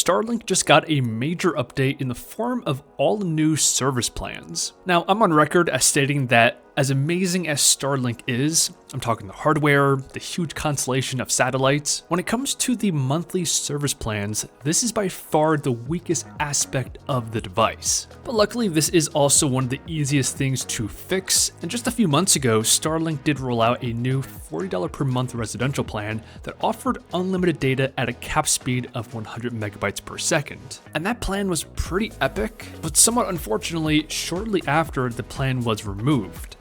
Starlink just got a major update in the form of all new service plans. Now, I'm on record as stating that as amazing as Starlink is, I'm talking the hardware, the huge constellation of satellites, when it comes to the monthly service plans, this is by far the weakest aspect of the device. But luckily, this is also one of the easiest things to fix, and just a few months ago, Starlink did roll out a new $40 per month residential plan that offered unlimited data at a cap speed of 100 megabytes per second. And that plan was pretty epic, but somewhat unfortunately, shortly after, the plan was removed.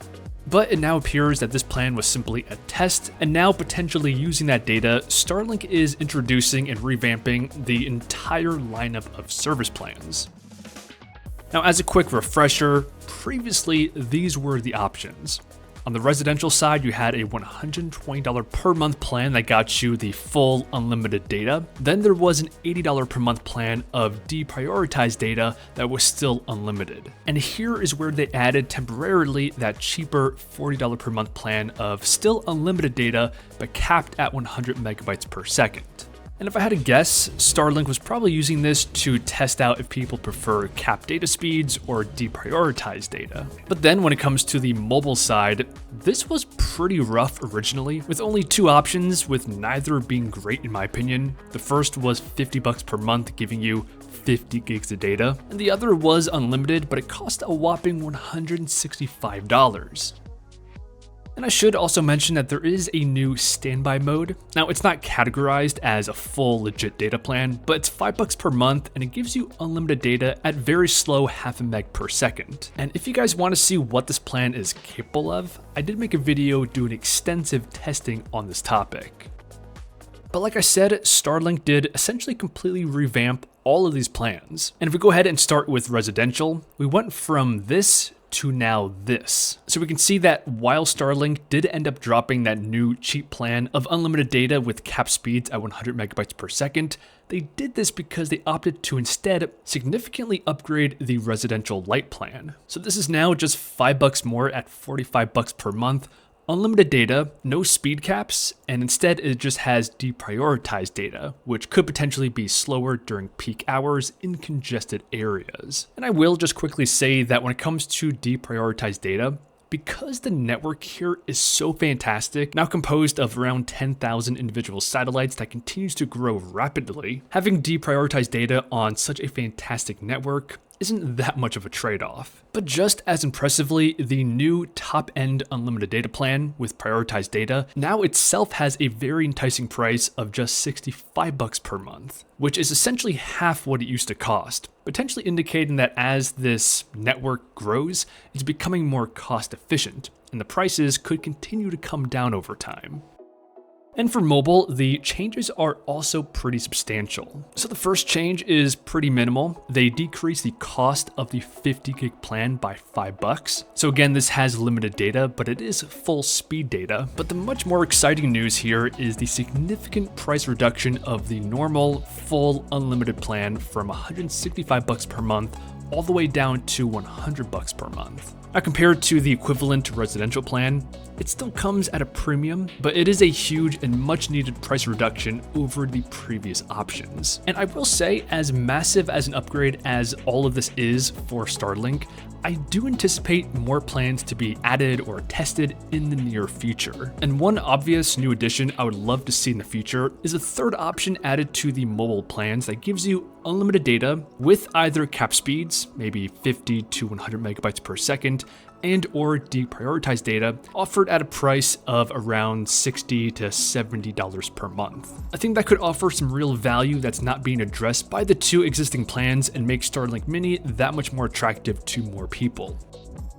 But it now appears that this plan was simply a test, and now potentially using that data, Starlink is introducing and revamping the entire lineup of service plans. Now, as a quick refresher, previously these were the options. On the residential side, you had a $120 per month plan that got you the full unlimited data. Then there was an $80 per month plan of deprioritized data that was still unlimited. And here is where they added temporarily that cheaper $40 per month plan of still unlimited data, but capped at 100 megabytes per second. And if I had to guess, Starlink was probably using this to test out if people prefer capped data speeds or deprioritized data. But then when it comes to the mobile side, this was pretty rough originally, with only two options, with neither being great in my opinion. The first was $50 per month, giving you 50 gigs of data, and the other was unlimited, but it cost a whopping $165. And I should also mention that there is a new standby mode. Now, it's not categorized as a full legit data plan, but it's $5 per month and it gives you unlimited data at very slow half a meg per second. And if you guys want to see what this plan is capable of, I did make a video doing extensive testing on this topic. But like I said, Starlink did essentially completely revamp all of these plans. And if we go ahead and start with residential, we went from this to now this. So we can see that while Starlink did end up dropping that new cheap plan of unlimited data with cap speeds at 100 megabytes per second, they did this because they opted to instead significantly upgrade the residential light plan. So this is now just $5 more at $45 per month, unlimited data, no speed caps, and instead it just has deprioritized data, which could potentially be slower during peak hours in congested areas. And I will just quickly say that when it comes to deprioritized data, because the network here is so fantastic, now composed of around 10,000 individual satellites that continues to grow rapidly, having deprioritized data on such a fantastic network isn't that much of a trade-off. But just as impressively, the new top-end unlimited data plan with prioritized data now itself has a very enticing price of just $65 per month, which is essentially half what it used to cost, potentially indicating that as this network grows, it's becoming more cost-efficient, and the prices could continue to come down over time. And for mobile, the changes are also pretty substantial. So the first change is pretty minimal. They decrease the cost of the 50 gig plan by $5. So again, this has limited data, but it is full speed data. But the much more exciting news here is the significant price reduction of the normal full unlimited plan from $165 per month all the way down to $100 per month. Now, compared to the equivalent residential plan, it still comes at a premium, but it is a huge and much needed price reduction over the previous options. And I will say, as massive as an upgrade as all of this is for Starlink, I do anticipate more plans to be added or tested in the near future. And one obvious new addition I would love to see in the future is a third option added to the mobile plans that gives you unlimited data with either cap speeds, maybe 50 to 100 megabytes per second, and or deprioritized data offered at a price of around $60 to $70 per month. I think that could offer some real value that's not being addressed by the two existing plans and make Starlink Mini that much more attractive to more people.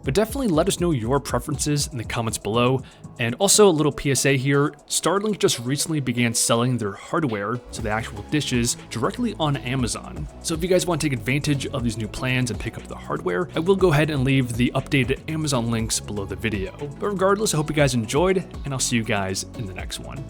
But definitely let us know your preferences in the comments below. And also a little PSA here, Starlink just recently began selling their hardware, so the actual dishes, directly on Amazon. So if you guys want to take advantage of these new plans and pick up the hardware, I will go ahead and leave the updated Amazon links below the video. But regardless, I hope you guys enjoyed, and I'll see you guys in the next one.